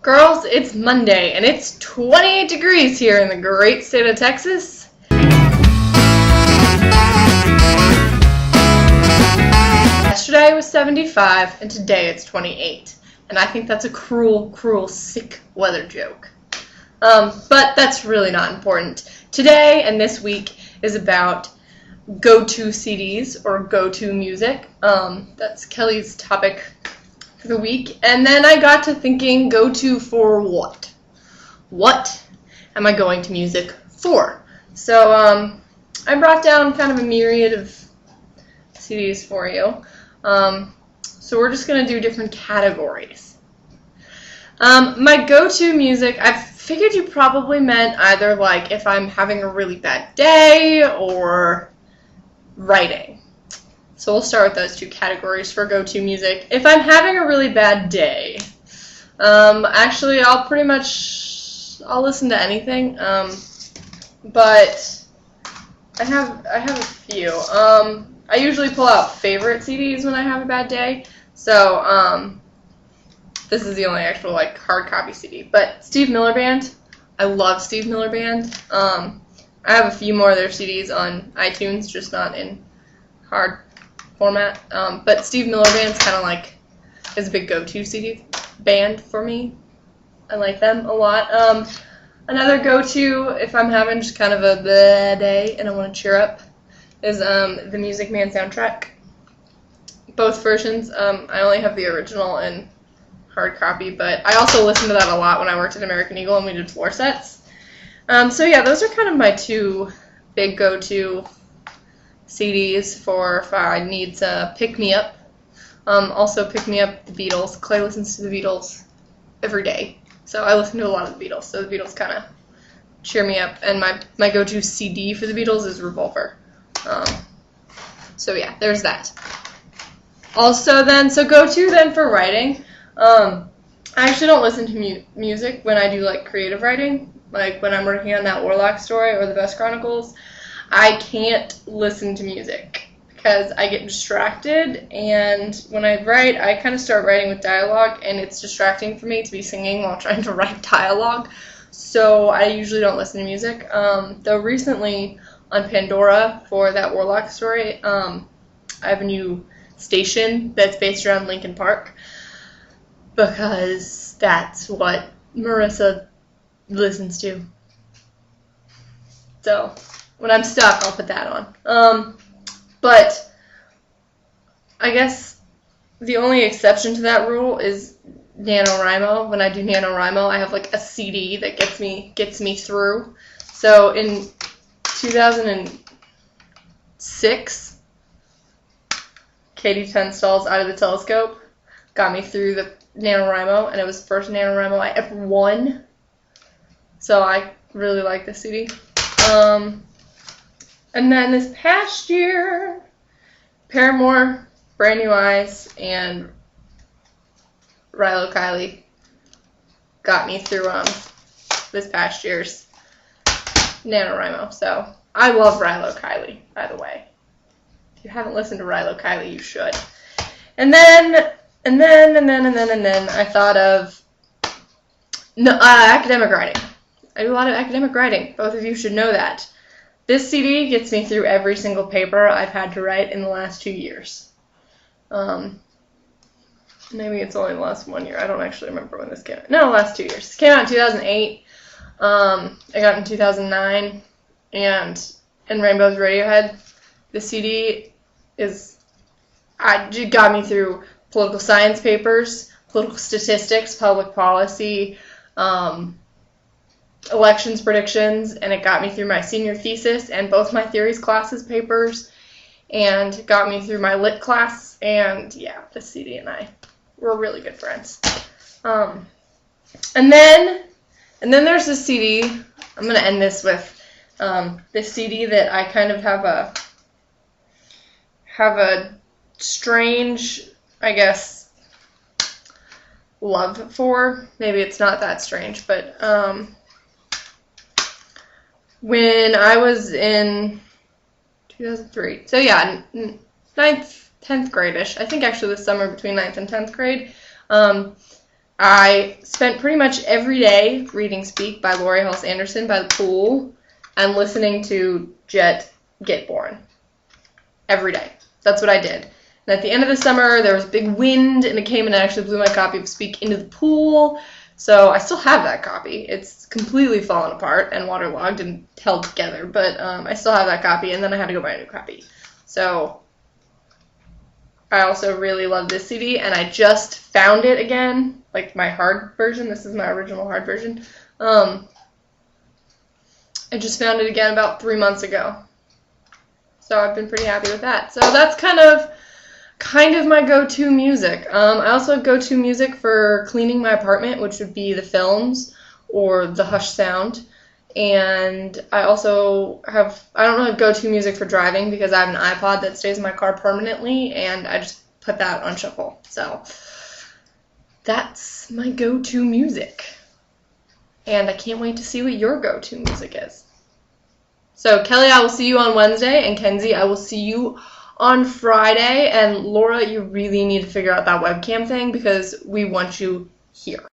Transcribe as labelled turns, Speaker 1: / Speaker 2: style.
Speaker 1: Girls, it's Monday, and it's 28 degrees here in the great state of Texas. Yesterday was 75, and today it's 28. And I think that's a cruel, cruel, sick weather joke. But that's really not important. Today and this week is about go-to CDs or go-to music. That's Kelly's topic for the week. And then I got to thinking, go-to for what? What am I going to music for? So I brought down kind of a myriad of CDs for you. So we're just going to do different categories. My go-to music, I figured you probably meant either like if I'm having a really bad day or writing. So we'll start with those two categories for go-to music. If I'm having a really bad day, actually I'll listen to anything, but I have a few. I usually pull out favorite CDs when I have a bad day, so this is the only actual like hard copy CD. But Steve Miller Band, I love Steve Miller Band. I have a few more of their CDs on iTunes, just not in hard format. But Steve Miller Band's kind of like is a big go-to CD band for me. I like them a lot. Another go-to if I'm having just kind of a bad day and I want to cheer up is the Music Man soundtrack. Both versions. I only have the original and hard copy, but I also listened to that a lot when I worked at American Eagle and we did floor sets. So yeah, those are kind of my two big go-to CDs for if I need to pick me up. Also pick me up the Beatles. Clay listens to the Beatles every day, so I listen to a lot of the Beatles. So the Beatles kind of cheer me up, and my go-to CD for the Beatles is Revolver. So yeah, there's that. Also then, so go-to then for writing. I actually don't listen to music when I do like creative writing, like when I'm working on that Warlock story or the Best Chronicles. I can't listen to music because I get distracted, and when I write, I kind of start writing with dialogue, and it's distracting for me to be singing while trying to write dialogue, so I usually don't listen to music. Though recently on Pandora for that Warlock story, I have a new station that's based around Linkin Park, because that's what Marissa listens to. So when I'm stuck, I'll put that on. But I guess the only exception to that rule is NaNoWriMo. When I do NaNoWriMo, I have like a CD that gets me through. So in 2006, Katie Tunstall's Out of the Telescope got me through the NaNoWriMo, and it was the first NaNoWriMo I ever won. So I really like this CD. And then this past year, Paramore, Brand New Eyes, and Rilo Kiley got me through this past year's NaNoWriMo. So I love Rilo Kiley, by the way. If you haven't listened to Rilo Kiley, you should. And then I thought of academic writing. I do a lot of academic writing. Both of you should know that. This CD gets me through every single paper I've had to write in the last 2 years. Maybe it's only the last 1 year. I don't actually remember when this came out. No, last 2 years. It came out in 2008. I got it in 2009. And in Rainbow's Radiohead, the CD got me through political science papers, political statistics, public policy, elections predictions, and it got me through my senior thesis and both my theories classes papers, and got me through my lit class, and yeah, the CD and I were really good friends. And then there's this CD, I'm going to end this with this CD that I kind of have a strange, I guess, love for. Maybe it's not that strange, but when I was in 2003, so yeah, 9th, 10th grade-ish, I think actually this summer between 9th and 10th grade, I spent pretty much every day reading Speak by Laurie Halse Anderson by the pool and listening to Jet Get Born. Every day. That's what I did. And at the end of the summer, there was a big wind, and it came and actually blew my copy of Speak into the pool. So I still have that copy. It's completely fallen apart and waterlogged and held together, but I still have that copy, and then I had to go buy a new copy. So I also really love this CD, and I just found it again, like my hard version. This is my original hard version. I just found it again about 3 months ago. So I've been pretty happy with that. So that's kind of my go-to music. I also have go-to music for cleaning my apartment, which would be the Films or the Hush sound. And I also have, I don't have go-to music for driving because I have an iPod that stays in my car permanently, and I just put that on shuffle. So that's my go-to music. And I can't wait to see what your go-to music is. So Kelly, I will see you on Wednesday, and Kenzie, I will see you on Friday. And Laura, you really need to figure out that webcam thing because we want you here.